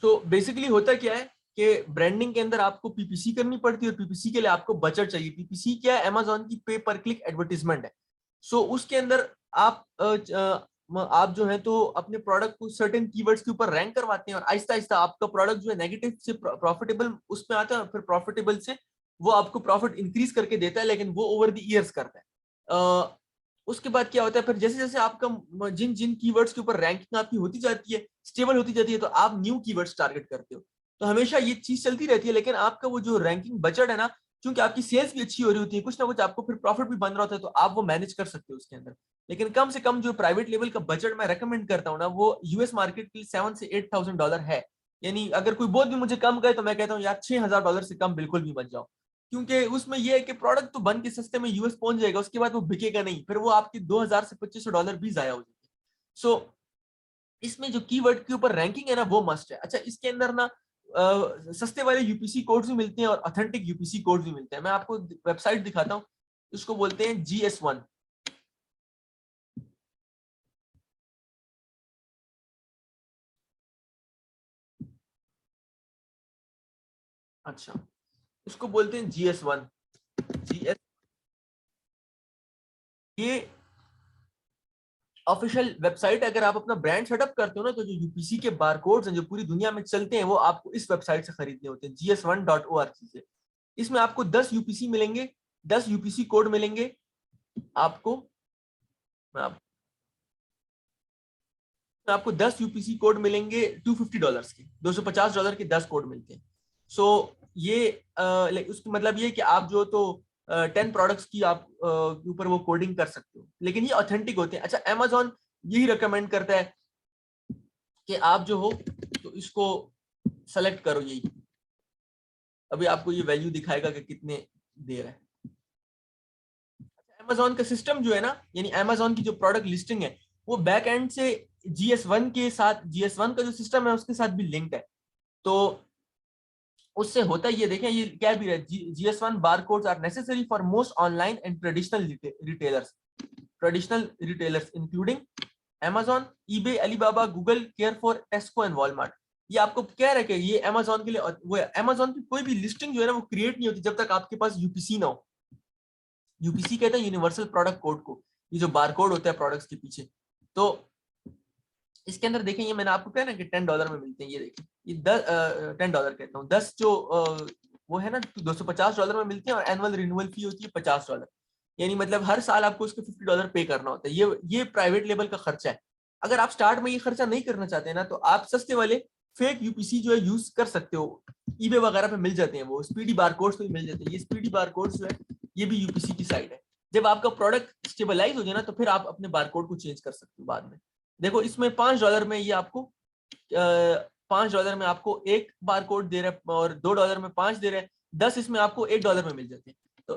तो बेसिकली होता क्या है कि ब्रांडिंग के अंदर आपको पीपीसी करनी पड़ती है और पीपीसी के लिए आपको बजट चाहिए। पीपीसी क्या है? अमेजोन की पे पर क्लिक एडवर्टीजमेंट है। सो उसके अंदर आप आप जो है तो अपने प्रोडक्ट को सर्टेन कीवर्ड्स के ऊपर रैंक करवाते हैं और आहिस्ता आहिस्ता आपका प्रोडक्ट जो है नेगेटिव से प्रॉफिटेबल उसमें आता है, फिर प्रॉफिटेबल से वो आपको प्रॉफिट इंक्रीज करके देता है, लेकिन वो ओवर द ईयर्स करता है। उसके बाद क्या होता है, फिर जैसे जैसे आपका जिन जिन कीवर्ड्स के ऊपर रैंकिंग आपकी होती जाती है, स्टेबल होती जाती है, तो आप न्यू कीवर्ड्स टारगेट करते हो। तो हमेशा ये चीज चलती रहती है, लेकिन आपका वो जो रैंकिंग बजट है ना, क्योंकि आपकी सेल्स भी अच्छी हो रही होती है, कुछ ना कुछ आपको फिर प्रॉफिट भी बन रहा होता है, तो आप वो मैनेज कर सकते हो उसके अंदर। लेकिन कम से कम जो प्राइवेट लेवल का बजट मैं रेकमेंड करता हूँ ना, वो यूएस मार्केट के लिए $7,000 से $8,000 है। यानी अगर कोई बहुत भी मुझे कम करे तो मैं कहता हूँ यार $6,000 से कम बिल्कुल भी मत जाओ, क्योंकि उसमें यह है कि प्रोडक्ट तो बन के सस्ते में यूएस पहुंच जाएगा, उसके बाद वो बिकेगा नहीं, फिर वो आपके $2,000 से $2,500 भी जाया हो जाएंगे। सो इसमें जो कीवर्ड के ऊपर रैंकिंग है ना, वो मस्ट है। अच्छा, इसके अंदर ना सस्ते वाले यूपीसी कोड्स भी मिलते हैं और ऑथेंटिक यूपीसी कोड्स भी मिलते हैं। मैं आपको वेबसाइट दिखाता हूँ, इसको बोलते हैं GS1। अच्छा, इसको बोलते हैं GS1। जीएस ये ऑफिशियल वेबसाइट। अगर आप अपना ब्रांड सेटअप करते हो ना, तो जो यूपीसी के बारकोड्स हैं जो पूरी दुनिया में चलते हैं, वो आपको इस वेबसाइट से खरीदने होते हैं, GS1.org से। इसमें आपको 10 यूपीसी मिलेंगे, 10 यूपीसी कोड मिलेंगे आपको। मैं आप, आपको 10 यूपीसी कोड मिलेंगे $250 के, $250 के 10 कोड मिलते हैं। सो ये उसका मतलब ये कि आप जो तो 10 प्रोडक्ट्स की आप ऊपर वो कोडिंग कर सकते हो, लेकिन ये ऑथेंटिक होते हैं। अच्छा, अमेजोन यही रिकमेंड करता है कि आप जो हो तो इसको सेलेक्ट करो। यही अभी आपको ये वैल्यू दिखाएगा कि कितने दे रहा है। अमेजोन का सिस्टम जो है ना, यानी अमेजोन की जो प्रोडक्ट लिस्टिंग है, वो बैक एंड से GS1 के साथ, GS1 का जो सिस्टम है उसके साथ भी लिंक्ड है। तो उससे होता ये देखें, ये क्या भी है, GS1 barcodes are necessary for most online and traditional retailers including Amazon, eBay, Alibaba, Google, Carrefour, Tesco and Walmart। ये आपको कह रहा है कि ये Amazon के लिए, वो Amazon की कोई भी लिस्टिंग जो है ना, वो क्रिएट नहीं होती जब तक आपके पास यूपीसी ना हो। यूपीसी कहते हैं यूनिवर्सल प्रोडक्ट कोड को, ये जो बारकोड होता है प्रोडक्ट्स के पीछे। तो इसके अंदर देखें, ये मैंने आपको कहा ना कि $10 में मिलते हैं। ये देखें, ये $10 कहता हूँ, 10 जो वो है ना, $250 में मिलते हैं, और एनुअल रिन्यूअल फी होती है $50। यानी मतलब हर साल आपको उसके $50 पे करना होता है। ये प्राइवेट लेवल का खर्चा है। अगर आप स्टार्ट में ये खर्चा नहीं करना चाहते हैं ना, तो आप सस्ते वाले फेक यूपीसी जो है यूज कर सकते हो। ईबे वगैरह पे मिल जाते हैं, वो स्पीडी बारकोड्स पे मिल जाते हैं। ये स्पीडी बारकोड्स जो है, ये भी यूपीसी की साइड है। जब आपका प्रोडक्ट स्टेबलाइज हो जाए ना, तो फिर आप अपने बारकोड को चेंज कर सकते हो बाद में। देखो, इसमें $5 में ये आपको $5 में आपको एक बार कोड दे रहा है, और $2 में 5 दे रहे हैं, 10 इसमें आपको $1 में मिल जाते हैं। तो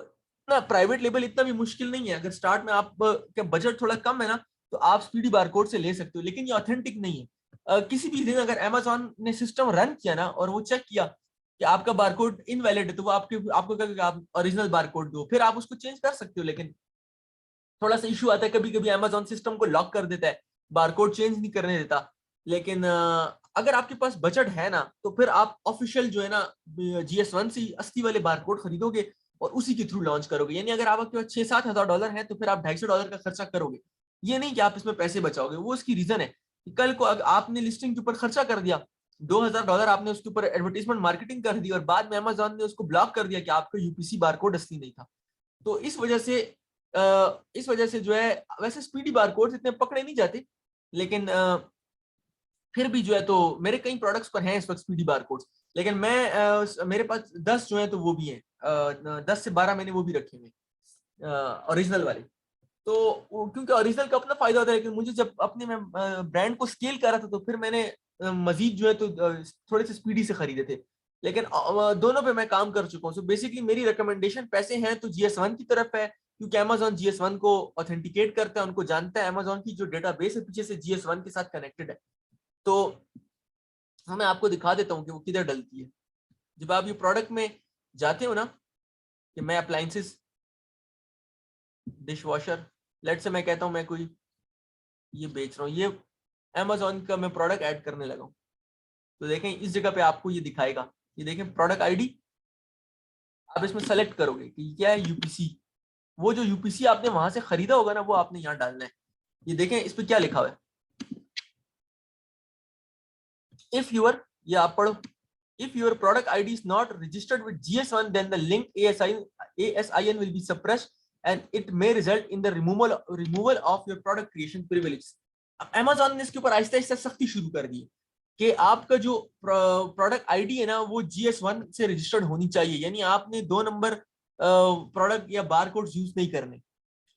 ना प्राइवेट लेवल इतना भी मुश्किल नहीं है। अगर स्टार्ट में आप का बजट थोड़ा कम है ना, तो आप स्पीडी बारकोड से ले सकते हो, लेकिन ये ऑथेंटिक नहीं है। किसी भी दिन अगर अमेजोन ने सिस्टम रन किया ना, और वो चेक किया कि आपका बारकोड इनवैलिड है, तो वो आपको कहेगा आप ओरिजिनल बारकोड दो, फिर आप उसको चेंज कर सकते हो। लेकिन थोड़ा सा इशू आता है, कभी कभी अमेजोन सिस्टम को लॉक कर देता है, बारकोड चेंज नहीं करने देता। लेकिन अगर आपके पास बजट है ना, तो फिर आप ऑफिशियल जो है ना GS1 से असली वाले बारकोड खरीदोगे और उसी के थ्रू लॉन्च करोगे। यानी अगर आपके पास $6-7 हज़ार है, तो फिर आप $250 का खर्चा करोगे। ये नहीं कि आप इसमें पैसे बचाओगे, वो उसकी रीजन है कि कल को अगर आपने लिस्टिंग के ऊपर खर्चा कर दिया, $2,000 आपने उसके ऊपर एडवर्टीजमेंट मार्केटिंग कर दी, और बाद में अमेजोन ने उसको ब्लॉक कर दिया कि आपका यूपीसी बारकोड असली नहीं था। तो इस वजह से जो है, वैसे स्पीडी बारकोड्स इतने पकड़े नहीं जाते, लेकिन फिर भी जो है, तो मेरे कई प्रोडक्ट्स पर हैं इस वक्त स्पीडी बारकोड्स। लेकिन मेरे पास 10 जो है तो वो भी हैं, 10 से 12 मैंने वो भी रखे हुए ओरिजिनल वाले। तो क्योंकि ओरिजिनल का अपना फायदा होता है, लेकिन मुझे जब अपने मैं ब्रांड को स्केल कर रहा था, तो फिर मैंने मजीद जो है तो थोड़े से स्पीडी से खरीदे थे। लेकिन दोनों पे मैं काम कर चुका हूँ। सो बेसिकली मेरी रिकमेंडेशन, पैसे हैं तो GS1 की तरफ है, क्योंकि अमेजोन GS1 को ऑथेंटिकेट करता है, उनको जानता है, अमेजोन की जो डेटाबेस है पीछे से GS1 के साथ कनेक्टेड है। तो मैं आपको दिखा देता हूँ कि वो किधर डलती है। जब आप ये प्रोडक्ट में जाते हो ना, कि मैं अप्लायंसेस, डिश वॉशर, लेट से मैं कहता हूँ मैं कोई ये बेच रहा हूँ, ये अमेजोन का मैं प्रोडक्ट ऐड करने लगा हूँ। तो देखें इस जगह पे आपको ये दिखाएगा, ये देखें प्रोडक्ट आईडी, आप इसमें सेलेक्ट करोगे कि क्या है यूपीसी, वो जो यूपीसी आपने वहां से खरीदा होगा ना वो आपने यहाँ डालना है। ये देखें इस पे क्या लिखा हुआ है, इफ यूर, ये आप पढ़ो, if your product ID is not registered with GS1 then the link ASIN will be suppressed and it may result in the removal of your product creation privilege। Amazon ने इसके ऊपर आहिस्ता आहिस्ता सख्ती शुरू कर दी कि आपका जो प्रोडक्ट आईडी है ना वो GS1 से रजिस्टर्ड होनी चाहिए, यानी आपने 2 नंबर प्रोडक्ट या बार कोड यूज नहीं करने।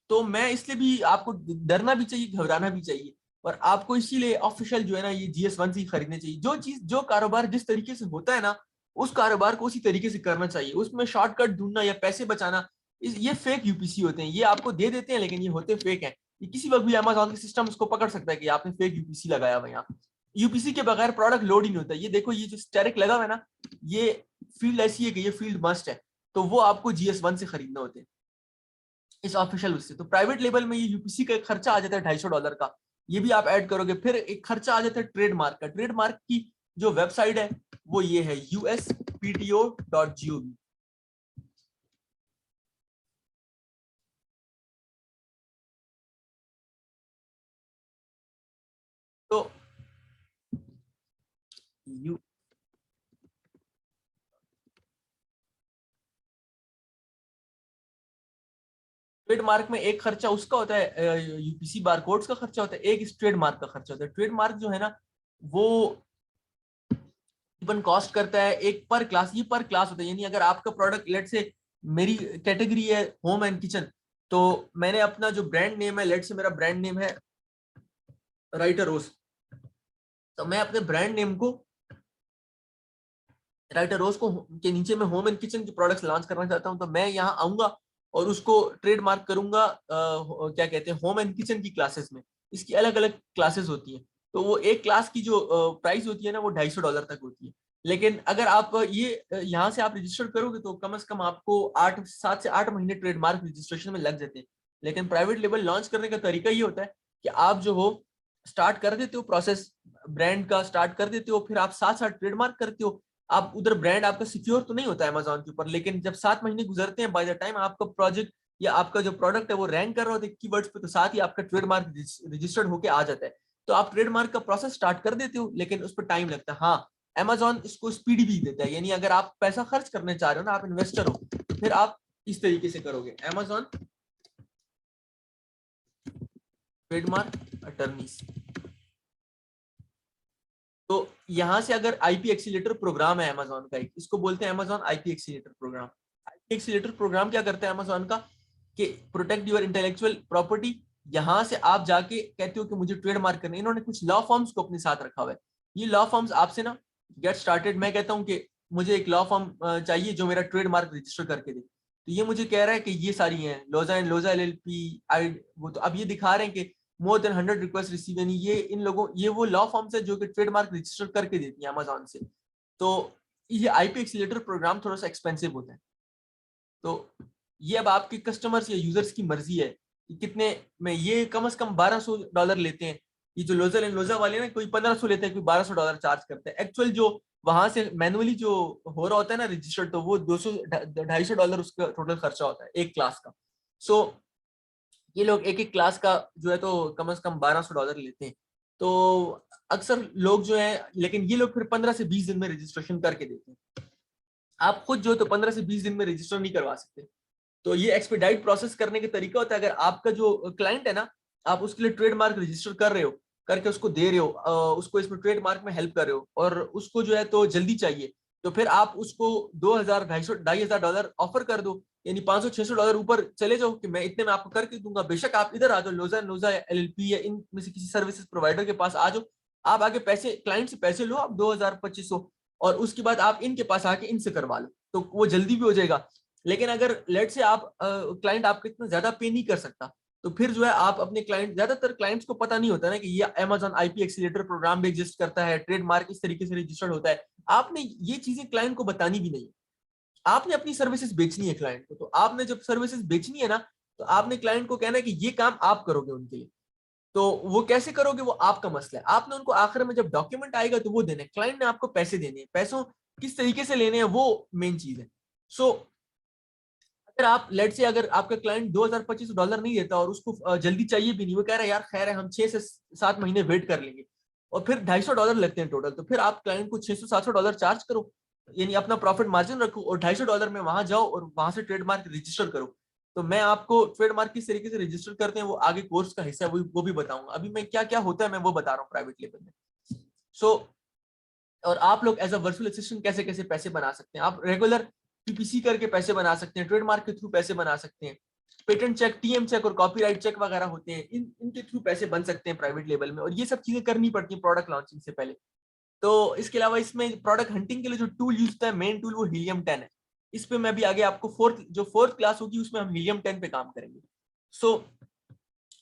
तो मैं इसलिए भी आपको डरना भी चाहिए, घबराना भी चाहिए, और आपको इसीलिए ऑफिशियल जो है ना ये GS1 से ही खरीदने चाहिए। जो चीज जो कारोबार जिस तरीके से होता है ना उस कारोबार को उसी तरीके से करना चाहिए। उसमें शॉर्टकट ढूंढना या पैसे बचाना, ये फेक यूपीसी होते हैं, ये आपको दे देते हैं लेकिन ये होते फेक हैं। ये किसी वक्त भी अमेज़न के सिस्टम उसको पकड़ सकता है कि आपने फेक यूपीसी लगाया हुआ। यहाँ यूपीसी के बगैर प्रोडक्ट लोड ही नहीं होता। ये देखो ये जो स्टेरिक लगा हुआ है ना, ये फील्ड ऐसी है कि ये फील्ड मस्ट है, तो वो आपको GS1 से खरीदना होते हैं इस ऑफिशियल उससे। तो प्राइवेट लेवल में ये यूपीसी का एक खर्चा आ जाता है $250 का, ये भी आप ऐड करोगे। फिर एक खर्चा आ जाता है ट्रेडमार्क का। ट्रेडमार्क की जो वेबसाइट है वो ये है uspto.gov। तो यू ट्रेडमार्क में एक खर्चा उसका होता है, यूपीसी बारकोड्स का खर्चा होता है, एक इस ट्रेडमार्क का खर्चा होता है। ट्रेडमार्क जो है ना वो इवन कॉस्ट करता है एक पर क्लास, ये पर क्लास होता है, यानी अगर आपका प्रोडक्ट लेट से मेरी कैटेगरी है होम एंड किचन, तो मैंने अपना जो ब्रांड नेम है, लेट से मेरा ब्रांड नेम है राइटर रोज, तो मैं अपने ब्रांड नेम को राइटर रोज को के नीचे में होम एंड किचन के प्रोडक्ट्स लॉन्च करना चाहता हूं, तो मैं यहाँ आऊंगा और उसको ट्रेडमार्क करूंगा क्या कहते हैं होम एंड किचन की क्लासेस में। इसकी अलग अलग क्लासेस होती हैं, तो वो एक क्लास की जो प्राइस होती है ना वो $250 तक होती है। लेकिन अगर आप ये यहाँ से आप रजिस्टर करोगे तो कम से कम आपको 7 से 8 महीने ट्रेडमार्क रजिस्ट्रेशन में लग जाते हैं। लेकिन प्राइवेट लेवल लॉन्च करने का तरीका ये होता है कि आप जो हो स्टार्ट कर देते हो प्रोसेस, ब्रांड का स्टार्ट कर देते हो, फिर आप साथ साथ ट्रेडमार्क करते हो। आप उधर ब्रांड आपका सिक्योर तो नहीं होता है अमेजोन के ऊपर, लेकिन जब 7 महीने गुजरते हैं, बाय द टाइम आपका प्रोजेक्ट या आपका जो प्रोडक्ट है वो रैंक कर रहा होता है कीवर्ड्स पे, तो साथ ही आपका ट्रेडमार्क रजिस्टर्ड होकर आ जाता है। तो आप ट्रेडमार्क का प्रोसेस स्टार्ट कर देते हो, लेकिन उस पर टाइम लगता है। हाँ, अमेजोन इसको स्पीडी भी देता है, यानी अगर आप पैसा खर्च करने चाह रहे हो ना, आप इन्वेस्टर हो, तो फिर आप इस तरीके से करोगे अमेजोन ट्रेडमार्क अटर्नीज। तो यहाँ से अगर आईपी एक्सीलेटर प्रोग्राम है अमेजोन का, एक इसको बोलते हैं Amazon IP accelerator program. IP accelerator program क्या करता है अमेजोन का कि प्रोटेक्ट योर इंटेलेक्चुअल प्रॉपर्टी। यहाँ से आप जाके कहते हो कि मुझे ट्रेडमार्क करना है, इन्होंने कुछ लॉ फॉर्म्स को अपने साथ रखा हुआ है। ये लॉ फॉर्म्स आपसे ना गेट स्टार्टेड, मैं कहता हूँ कि मुझे एक लॉ फॉर्म चाहिए जो मेरा ट्रेडमार्क रजिस्टर करके दे, तो ये मुझे कह रहा है कि ये सारी हैं लोजा एंड लोजा LLP आई, वो तो अब ये दिखा रहे हैं कि मोर देन 100 रिक्वेस्ट रिसीव, यानी ये इन लोगों, ये वो लॉ फॉर्म्स है जो कि ट्रेडमार्क रजिस्टर करके देती है अमेजोन से। तो ये आईपी एक्सीलेटर प्रोग्राम थोड़ा सा एक्सपेंसिव होता है। तो ये अब आपके कस्टमर्स या यूजर्स की मर्जी है कि कितने में, ये कम से कम $1200 लेते हैं। ये जो लोजर एंड लोजा वाले ना, कोई 1500 लेते हैं, कोई $1200 चार्ज करते हैं। एक्चुअल जो वहां से मैनुअली जो हो रहा होता है ना रजिस्टर्ड, तो वो $250 उसका टोटल खर्चा होता है एक क्लास का। सो ये लोग एक एक क्लास का जो है तो कम से कम $1200 लेते हैं। तो अक्सर लोग जो है, लेकिन ये लोग फिर 15 से 20 दिन में रजिस्ट्रेशन करके देते हैं। आप खुद जो है तो 15 से 20 दिन में रजिस्टर नहीं करवा सकते। तो ये एक्सपीडाइट प्रोसेस करने का तरीका होता है। अगर आपका जो क्लाइंट है ना, आप उसके लिए ट्रेडमार्क रजिस्टर कर रहे हो, करके उसको दे रहे हो, उसको इसमें ट्रेडमार्क में हेल्प कर रहे हो, और उसको जो है तो जल्दी चाहिए, तो फिर आप उसको 2000 $2500 ऑफर कर दो, यानी $500-600 ऊपर चले जाओ कि मैं इतने में आपको करके दूंगा। बेशक आप इधर आ जाओ, लोजा या LLP या इनमें से किसी सर्विसेज प्रोवाइडर के पास आ जाओ, आप आगे पैसे क्लाइंट से पैसे लो आप 2000-2500, और उसके बाद आप इनके पास आके इनसे करवा लो, तो वो जल्दी भी हो जाएगा। लेकिन अगर लेट से आप क्लाइंट आपको इतना ज्यादा पे नहीं कर सकता, तो फिर जो है आप अपने क्लाइंट, ज्यादातर क्लाइंट्स को पता नहीं होता ना कि ये अमेजोन आईपी एक्सीलेटर प्रोग्राम भी एग्जिस्ट करता है, ट्रेडमार्क इस तरीके से रजिस्टर्ड होता है। आपने ये चीजें क्लाइंट को बतानी भी नहीं है। आपने अपनी सर्विसेज बेचनी है क्लाइंट को, तो आपने जब सर्विसेज बेचनी है ना, तो आपने क्लाइंट को कहना है कि ये काम आप करोगे उनके लिए। तो वो कैसे करोगे, वो आपका मसला है। आपने उनको आखिर में जब डॉक्यूमेंट आएगा तो वो देने, क्लाइंट ने आपको पैसे देने हैं, पैसों किस तरीके से लेने हैं वो मेन चीज है। सो अगर आप लेट से, अगर आपका क्लाइंट $2025 नहीं देता और उसको जल्दी चाहिए भी नहीं, वो कह रहा है यार खैर है हम 6 से 7 महीने वेट कर लेंगे, और फिर $250 लगते हैं टोटल, तो फिर आप क्लाइंट को $600-700 चार्ज करो, यानी अपना प्रॉफिट मार्जिन रखो, और $250 में वहां जाओ और वहां से ट्रेडमार्क रजिस्टर करो। तो मैं आपको ट्रेडमार्क किस तरीके से रजिस्टर करते हैं वो आगे कोर्स का हिस्सा है, वो भी बताऊंगा। अभी मैं क्या क्या होता है मैं वो बता रहा हूँ प्राइवेट लेवल में। सो और आप लोग एज अ वर्चुअल असिस्टेंट कैसे कैसे पैसे बना सकते हैं, आप रेगुलर पीपीसी करके पैसे बना सकते हैं, ट्रेडमार्क के थ्रू पैसे बना सकते हैं, पेटेंट चेक, टीएम चेक और कॉपीराइट चेक वगैरह होते हैं, इनके थ्रू पैसे बन सकते हैं प्राइवेट लेवल में, और ये सब चीजें करनी पड़ती है प्रोडक्ट लॉन्चिंग से पहले। तो इसके अलावा इसमें प्रोडक्ट हंटिंग के लिए जो टूल यूज होता है, मेन टूल वो हीलियम 10 है। इस पे मैं भी आगे आपको फोर्थ क्लास होगी उसमें हम हीलियम 10 पे काम करेंगे। सो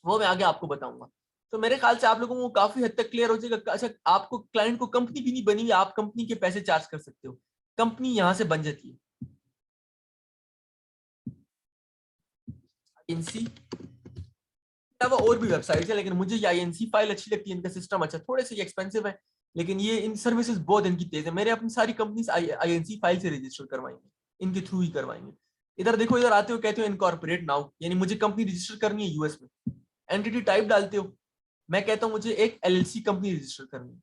वो मैं आगे आपको बताऊंगा। तो मेरे ख्याल से आप लोगों को काफी हद तक क्लियर हो जाएगा। अच्छा, आपको क्लाइंट को कंपनी भी नहीं बनी हुई, आप कंपनी के पैसे चार्ज कर सकते हो, कंपनी यहां से बन जाती है। आईएनसी अलावा और भी वेबसाइट्स है, लेकिन मुझे ये आईएनसी फाइल अच्छी लगती है, इनका सिस्टम अच्छा, थोड़े से एक्सपेंसिव है लेकिन ये इन सर्विसेज बहुत इनकी तेज है। मैंने अपनी सारी कंपनीज आईएनसी फाइल से रजिस्टर करवाएंगे, इनके थ्रू ही करवाएंगे। इधर देखो, इधर आते हो कहते हो इनकॉर्पोरेट नाउ, यानी मुझे कंपनी रजिस्टर करनी है यूएस में, एंटिटी टाइप डालते हो, मैं कहता हूं मुझे एक एलएलसी कंपनी रजिस्टर करनी है।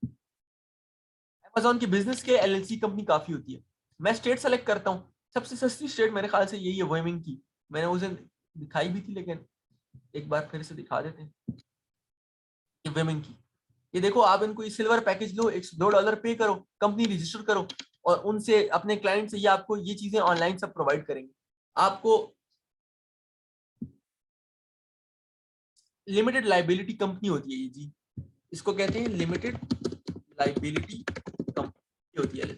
अमेजोन की बिजनेस के एलएलसी कंपनी काफी होती है। मैं स्टेट सेलेक्ट करता हूँ, सबसे सस्ती स्टेट मेरे ख्याल से यही है, वायमिंग की। मैंने उस दिन दिखाई भी थी लेकिन एक बार फिर से दिखा देते हैं, ये वायमिंग की। ये देखो, आप इनको ये सिल्वर पैकेज लो, $102 पे करो, कंपनी रजिस्टर करो, और उनसे अपने क्लाइंट से ये आपको ये चीजें ऑनलाइन सब प्रोवाइड करेंगे। आपको लिमिटेड लाइबिलिटी कंपनी होती है ये जी, इसको कहते हैं लिमिटेड लाइबिलिटी कंपनी होती है।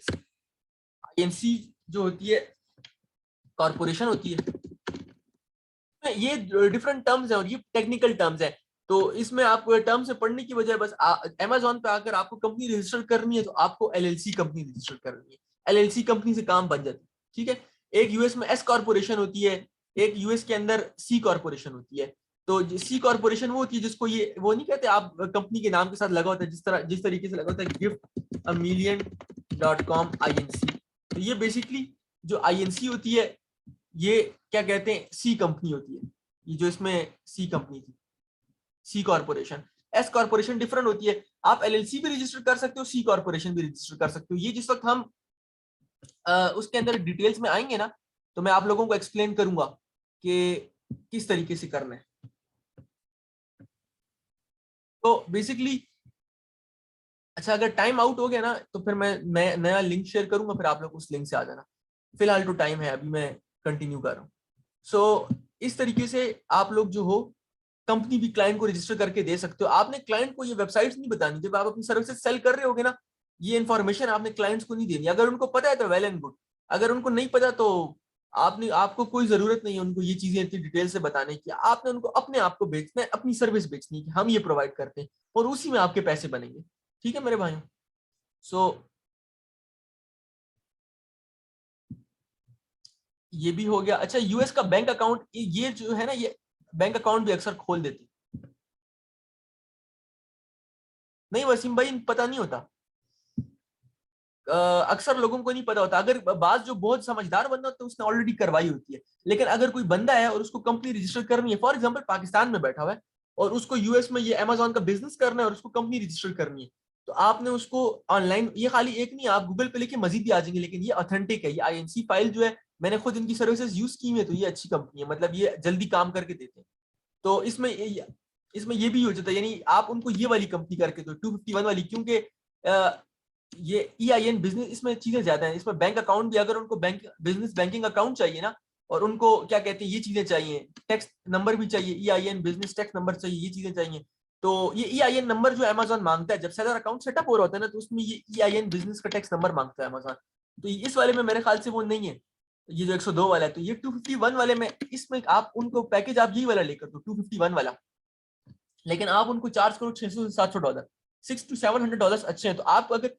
आईएनसी जो होती है कॉर्पोरेशन होती है। ये डिफरेंट टर्म्स है और ये टेक्निकल टर्म्स है, तो इसमें आप टर्म से पढ़ने की बजाय बस अमेजोन पे आकर आपको कंपनी रजिस्टर करनी है तो आपको एलएलसी कंपनी रजिस्टर करनी है, एलएलसी कंपनी से काम बन जाता है। ठीक है, एक यूएस में एस कॉर्पोरेशन होती है, एक यूएस के अंदर सी कॉर्पोरेशन होती है। तो सी कॉर्पोरेशन वो होती है जिसको ये वो नहीं कहते आप कंपनी के नाम के साथ लगा होता है, जिस तरीके से लगा होता है gift-a-million.com INC। तो ये बेसिकली जो आईएनसी होती है ये क्या कहते हैं, सी कंपनी होती है, ये जो इसमें सी कंपनी थी, सी कॉर्पोरेशन। एस कॉर्पोरेशन डिफरेंट होती है, आप एलएलसी भी रजिस्टर कर सकते हो, सी कॉर्पोरेशन भी रजिस्टर कर सकते हो। ये जिस वक्त हम उसके अंदर डिटेल्स में आएंगे ना, तो मैं आप लोगों को एक्सप्लेन करूंगा कि किस तरीके से करना है। तो बेसिकली अच्छा, अगर टाइम आउट हो गया ना तो फिर मैं नया लिंक शेयर करूंगा, फिर आप लोग उस लिंक से आ जाना। फिलहाल तो टाइम है, अभी मैं कंटिन्यू कर रहा हूँ। सो इस तरीके से आप लोग जो हो कंपनी भी क्लाइंट को रजिस्टर करके दे सकते हो। आपने क्लाइंट को ये वेबसाइट्स नहीं बतानी, जब आप अपनी सर्विसेज सेल कर रहे होगे ना, ये इन्फॉर्मेशन आपने क्लाइंट्स को नहीं देनी। अगर उनको पता है तो वेल एंड गुड, अगर उनको नहीं पता तो आपको कोई जरूरत नहीं है उनको ये चीजें इतनी डिटेल से बताने की। आपने उनको अपने आप को बेचना है, अपनी सर्विस बेचनी है कि हम ये प्रोवाइड करते हैं, और उसी में आपके पैसे बनेंगे। ठीक है मेरे भाइयों। सो ये भी हो गया। अच्छा, यूएस का बैंक अकाउंट, ये जो है ना, ये बैंक अकाउंट भी अक्सर खोल देते नहीं वसीम भाई, पता नहीं होता। अक्सर लोगों को नहीं पता होता। अगर बात जो बहुत समझदार बंदा होता है उसने ऑलरेडी करवाई होती है, लेकिन अगर कोई बंदा है और उसको कंपनी रजिस्टर करनी है, फॉर एग्जांपल पाकिस्तान में बैठा हुआ है और उसको यूएस में ये अमेजोन का बिजनेस करना है और उसको कंपनी रजिस्टर करनी है, तो आपने उसको ऑनलाइन, ये खाली एक नहीं, आप गूगल पे लेके मजीद भी आ जाएंगे, लेकिन ये ऑथेंटिक है। ये आईएनसी फाइल जो है, मैंने खुद इनकी सर्विसेज यूज की है, तो ये अच्छी कंपनी है, मतलब ये जल्दी काम करके देते हैं। तो इसमें ये भी हो जाता है, यानी आप उनको ये वाली कंपनी करके दो 251 वाली, क्योंकि ये EIN बिजनेस, इसमें चीजें ज्यादा हैं। इसमें बैंक अकाउंट भी, अगर उनको बैंक बिजनेस बैंकिंग अकाउंट चाहिए ना, और उनको क्या कहते हैं ये चीजें चाहिए, टैक्स नंबर भी चाहिए, EIN बिजनेस टैक्स नंबर चाहिए, ये चीजें चाहिए। तो ये EIN नंबर जो अमेजोन मांगता है जब सेलर अकाउंट सेटअप हो रहा होता है ना, तो उसमें ये EIN बिजनेस का टैक्स नंबर मांगता है अमेजोन। तो इस वाले में मेरे ख्याल से वो नहीं है, ये जो 102 वाला है। तो ये 251 वाले में, इसमें आप उनको पैकेज आप यही वाला लेकर दो 251 वाला, लेकिन आप उनको चार्ज करो $600 से $700, $600 to $700 अच्छे हैं। तो आप अगर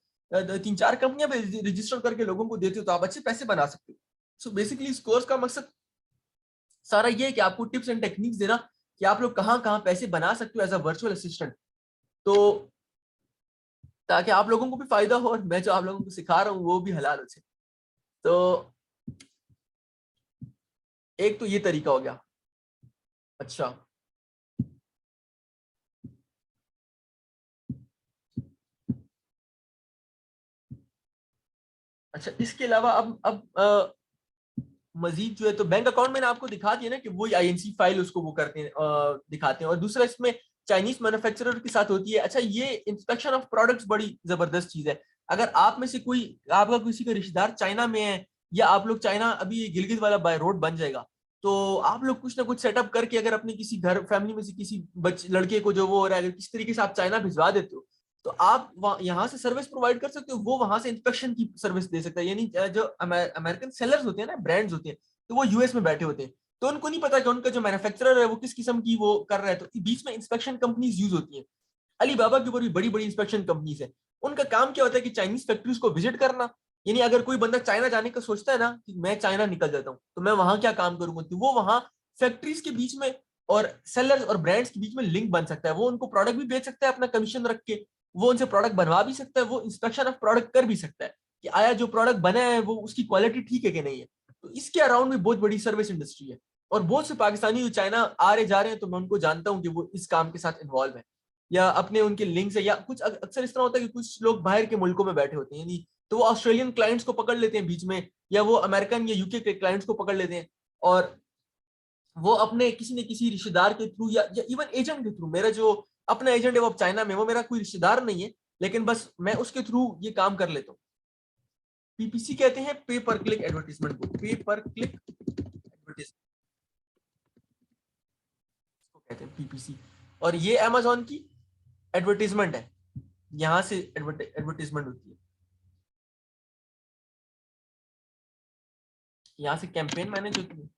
3-4 कंपनियां रजिस्टर करके लोगों को देते हो तो आप अच्छे पैसे बना सकते हो। सो बेसिकली इस कोर्स का मकसद सारा ये है कि आपको टिप्स एंड टेक्निक्स देना कि आप लोग कहाँ कहाँ पैसे बना सकते हो एज अ वर्चुअल असिस्टेंट, तो ताकि आप लोगों को भी फायदा हो और मैं जो आप लोगों को सिखा रहा हूँ वो भी हलाल हो जाए। तो एक तो ये तरीका हो गया। अच्छा, अच्छा, इसके अलावा अब मजीद जो है, तो बैंक अकाउंट मैंने आपको दिखा दिया ना कि वही आईएनसी फाइल उसको वो करते हैं, दिखाते हैं। और दूसरा इसमें चाइनीज मैन्युफैक्चरर के साथ होती है। अच्छा, ये इंस्पेक्शन ऑफ प्रोडक्ट्स बड़ी जबरदस्त चीज है। अगर आप में से कोई, आपका किसी का रिश्तेदार चाइना में है, या आप लोग चाइना, अभी गिलगित वाला बाय रोड बन जाएगा, तो आप लोग कुछ ना कुछ सेटअप करके अगर अपने किसी घर फैमिली में से किसी लड़के को जो वो हो रहा है, अगर किस तरीके से आप चाइना भिजवा देते हो, तो आप यहाँ से सर्विस प्रोवाइड कर सकते हो, वो वहां से इंस्पेक्शन की सर्विस दे सकता है। यानी जो अमेरिकन सेलर्स होते हैं ना, ब्रांड्स होते हैं, तो वो यूएस में बैठे होते हैं, तो उनको नहीं पता कि उनका जो मैन्युफैक्चरर है वो किस किस्म की वो कर रहा है, तो बीच में इंस्पेक्शन कंपनीज यूज होती हैं। अलीबाबा के ऊपर भी बड़ी बड़ी इंस्पेक्शन कंपनीज है। उनका काम क्या होता है कि चाइनीज फैक्ट्रीज को विजिट करना। यानी अगर कोई बंदा चाइना जाने का सोचता है ना कि मैं चाइना निकल जाता हूँ, तो मैं वहां क्या काम करूंगा, कि वो वहां फैक्ट्रीज के बीच में और सेलर्स और ब्रांड्स के बीच में लिंक बन सकता है। वो उनको प्रोडक्ट भी बेच सकता है अपना कमीशन रख के, वो उनसे प्रोडक्ट बनवा भी सकता है, वो इंस्पेक्शन ऑफ प्रोडक्ट कर भी सकता है कि आया जो प्रोडक्ट बना है वो उसकी क्वालिटी ठीक है कि नहीं है। तो इसके अराउंड भी बहुत बड़ी सर्विस इंडस्ट्री है। और बहुत से पाकिस्तानी जो चाइना आ रहे जा रहे हैं, तो मैं उनको जानता हूँ कि वो इस काम के साथ इन्वॉल्व है, या अपने उनके लिंक से, या कुछ अक्सर इस तरह होता है कि कुछ लोग बाहर के मुल्कों में बैठे होते हैं, यानी तो वो ऑस्ट्रेलियन क्लाइंट्स को पकड़ लेते हैं बीच में, या वो अमेरिकन या यूके के क्लाइंट्स को पकड़ लेते हैं, और वो अपने किसी न किसी रिश्तेदार के थ्रू या इवन एजेंट के थ्रू, मेरा जो अपना एजेंट है वो अब चाइना में, वो मेरा कोई रिश्तेदार नहीं है, लेकिन बस मैं उसके थ्रू ये काम कर लेता हूँ। पीपीसी कहते हैं, पे पर क्लिक एडवर्टीजमेंट को, पे पर क्लिक एडवर्टीजमेंट को कहते हैं पीपीसी। और ये अमेजोन की एडवर्टीजमेंट है, यहां से एडवर्टीजमेंट होती है, यहाँ से कैंपेन मैनेज होती है।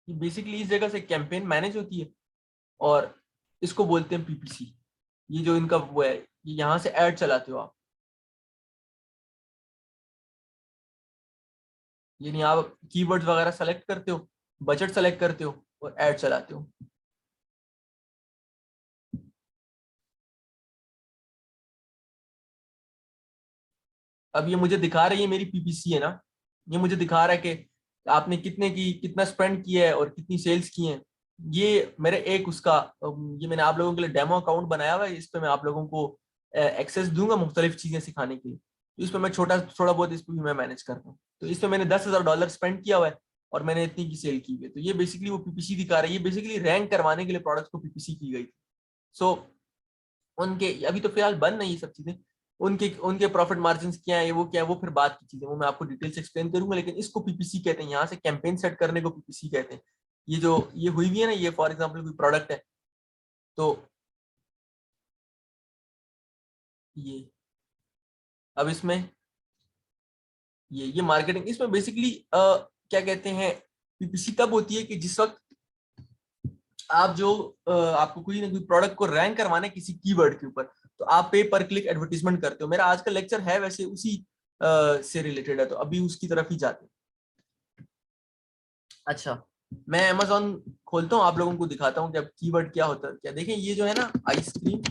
ये बेसिकली इस जगह से कैंपेन मैनेज होती है, और इसको बोलते हैं पीपीसी। ये जो इनका वो है, ये यहाँ से ऐड चलाते हो आप, यानी आप कीवर्ड्स वगैरह सेलेक्ट करते हो, बजट सेलेक्ट करते हो और ऐड चलाते हो। अब ये मुझे दिखा रही है, मेरी पीपीसी है ना, ये मुझे दिखा रहा है कि आपने कितने की कितना स्पेंड किया है और कितनी सेल्स की हैं। ये मेरे एक उसका, ये मैंने आप लोगों के लिए डेमो अकाउंट बनाया हुआ है, इस पे मैं आप लोगों को एक्सेस दूंगा मुख्तलिफ चीजें सिखाने के लिए। तो इस पे मैं छोटा थोड़ा बहुत इस पे भी मैं मैनेज करता हूँ। तो इस पे मैंने $10,000 स्पेंड किया हुआ है, और मैंने इतनी की सेल की हुई है। तो ये बेसिकली वो पीपीसी दिखा रही है, ये बेसिकली रैंक करवाने के लिए प्रोडक्ट को पीपीसी की गई थी। सो उनके अभी तो फिलहाल बंद नहीं ये सब चीजें, उनके उनके प्रॉफिट मार्जिन क्या है, वो क्या है, वो फिर बात की चीजें, वो मैं आपको डिटेल से एक्सप्लेन करूंगा। लेकिन इसको पीपीसी कहते हैं, यहाँ से कैंपेन सेट करने को पीपीसी कहते हैं। ये जो ये हुई हुई है ना, ये फॉर एग्जाम्पल कोई प्रोडक्ट है, तो ये अब इसमें ये मार्केटिंग, इसमें बेसिकली क्या कहते हैं, पीपीसी तब होती है कि जिस वक्त आप जो आपको कोई ना कोई प्रोडक्ट को रैंक करवाना है किसी कीवर्ड के ऊपर, तो आप पे पर क्लिक एडवर्टीजमेंट करते हो। मेरा आज का लेक्चर है वैसे उसी से रिलेटेड है, तो अभी उसकी तरफ ही जाते हैं। अच्छा, मैं अमेजोन खोलता हूँ, आप लोगों को दिखाता हूँ कि अब कीवर्ड क्या होता है। क्या देखें, ये जो है ना आइसक्रीम,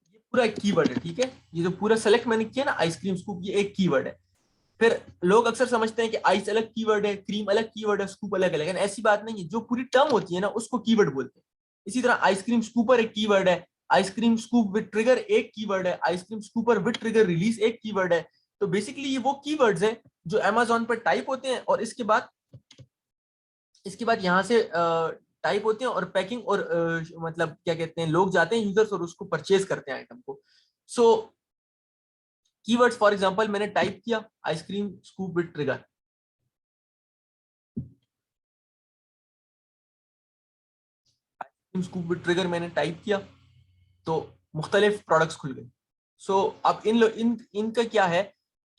ये पूरा एक कीवर्ड है, ठीक है। ये जो पूरा सेलेक्ट मैंने किया ना, आइसक्रीम स्कूप, ये एक कीवर्ड है। फिर लोग अक्सर समझते हैं कि आइस अलग कीवर्ड है, क्रीम अलग कीवर्ड है, स्कूप अलग है, लेकिन ऐसी बात नहीं है। जो पूरी टर्म होती है ना उसको कीवर्ड बोलते हैं। इसी तरह आइसक्रीम स्कूपर एक कीवर्ड है, आइसक्रीम स्कूप विद ट्रिगर एक कीवर्ड है, ice cream scooper with trigger release एक कीवर्ड है। तो बेसिकली ये वो कीवर्ड्स हैं जो अमेजोन पर टाइप होते हैं, और इसके बाद यहाँ से टाइप होते हैं, और पैकिंग और मतलब क्या कहते हैं, लोग जाते हैं यूजर्स और उसको परचेज करते हैं आइटम को। सो कीवर्ड्स फॉर एग्जांपल मैंने टाइप किया ice cream scoop with trigger, scoop with trigger मैंने टाइप किया, तो मुख्तलिफ प्रोडक्ट्स खुल गए। सो अब इनका क्या है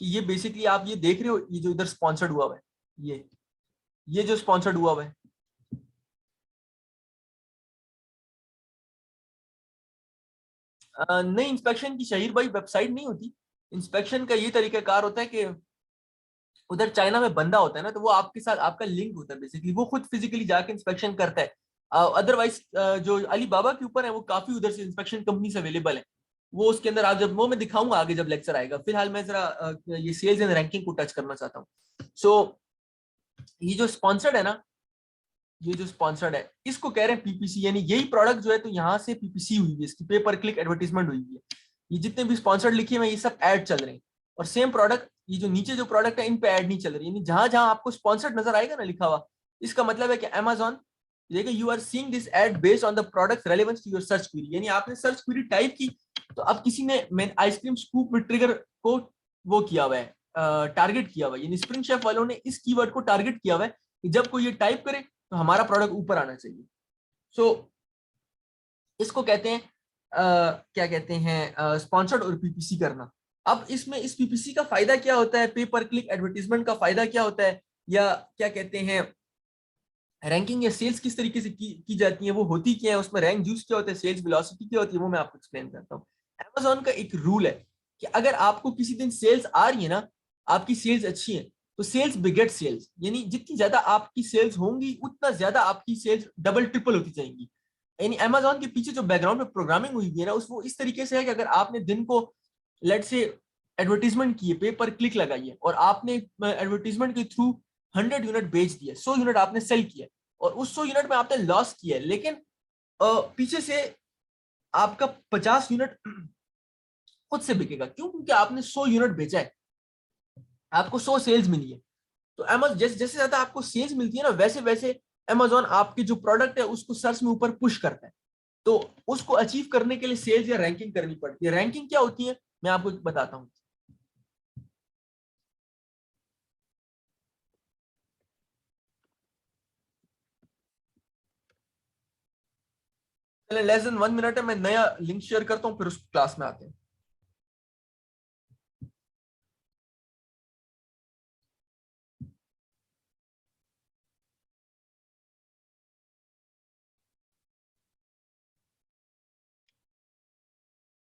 कि ये बेसिकली आप ये देख रहे हो, ये जो इधर स्पॉन्सर्ड हुआ हुआ है, ये जो स्पॉन्सर्ड हुआ हुआ है, नहीं, इंस्पेक्शन की शहीर भाई वेबसाइट नहीं होती। इंस्पेक्शन का ये तरीकाकार होता है कि उधर चाइना में बंदा होता है ना, तो वो आपके साथ आपका लिंक होता है बेसिकली, वो खुद फिजिकली जाके इंस्पेक्शन करता है। अदरवाइज जो अली बाबा के ऊपर है वो काफी उधर से इंस्पेक्शन कंपनीज अवेलेबल है। वो उसके अंदर आप जब वो मैं दिखाऊंगा आगे जब लेक्चर आएगा। फिलहाल मैं जरा ये सेल्स एंड रैंकिंग को टच करना चाहता हूँ। सो ये जो स्पॉन्सर्ड है ना, ये जो स्पॉन्सर्ड है इसको कह रहे हैं पीपीसी, यानी यही प्रोडक्ट जो है तो यहाँ से पीपीसी हुई है, इसकी पे पर क्लिक एडवर्टीजमेंट हुई है। ये जितने भी स्पॉन्सर्ड लिखे हुए हैं ये सब ऐड चल रहे हैं। और सेम प्रोडक्ट ये जो नीचे जो प्रोडक्ट है इन पे ऐड नहीं चल रही, यानी जहां जहां आपको स्पॉन्सर्ड नजर आएगा ना लिखा हुआ, इसका मतलब है कि Amazon देखिए you are seeing this ad based on the product relevance to your search query, यानी आपने सर्च क्वेरी टाइप की तो अब किसी ने मैं आइसक्रीम स्कूप में ट्रिगर को वो किया हुआ है, टारगेट किया हुआ है, यानी स्प्रिंग शेफ वालों ने इस कीवर्ड को टारगेट किया हुआ है कि जब कोई ये टाइप करे तो हमारा प्रोडक्ट ऊपर आना चाहिए। सो इसको कहते हैं क्या कहते हैं स्पॉन्सर्ड और पीपीसी करना। अब इसमें इस पीपीसी का फायदा क्या होता है, पे पर क्लिक एडवर्टीजमेंट का फायदा क्या होता है, या क्या कहते हैं रैंकिंग या सेल्स किस तरीके से की जाती है, वो होती क्या है, उसमें रैंक जूस क्या होता है, सेल्स वेलोसिटी क्या होती है, वो मैं आपको एक्सप्लेन करता हूँ। Amazon का एक रूल है कि अगर आपको किसी दिन सेल्स आ रही है ना, आपकी सेल्स अच्छी है, तो सेल्स बिगेट सेल्स, यानी जितनी ज्यादा आपकी सेल्स होंगी उतना ज्यादा आपकी सेल्स डबल ट्रिपल होती जाएंगी। यानी Amazon के पीछे जो बैकग्राउंड में प्रोग्रामिंग हुई है ना उस वो इस तरीके से है कि अगर आपने दिन को लेट से एडवर्टीजमेंट किए, पे पर क्लिक लगाई है और आपने एडवर्टीजमेंट के थ्रू 100 यूनिट बेच दिए, 100 यूनिट आपने सेल किया और उस 100 यूनिट में आपने लॉस किया है, लेकिन पीछे से आपका 50 यूनिट खुद से बिकेगा। क्यों? क्योंकि आपने 100 यूनिट बेचा है, आपको 100 सेल्स मिली है। तो अमेजन जैसे जैसे ज्यादा आपको सेल्स मिलती है ना वैसे वैसे अमेजोन आपकी जो प्रोडक्ट है उसको सर्च में ऊपर पुश करता है। तो उसको अचीव करने के लिए सेल्स या रैंकिंग करनी पड़ती है। रैंकिंग क्या होती है मैं आपको बताता हूँ। चले लेस देन 1 मिनट है, मैं नया लिंक शेयर करता हूँ फिर उस क्लास में आते हैं।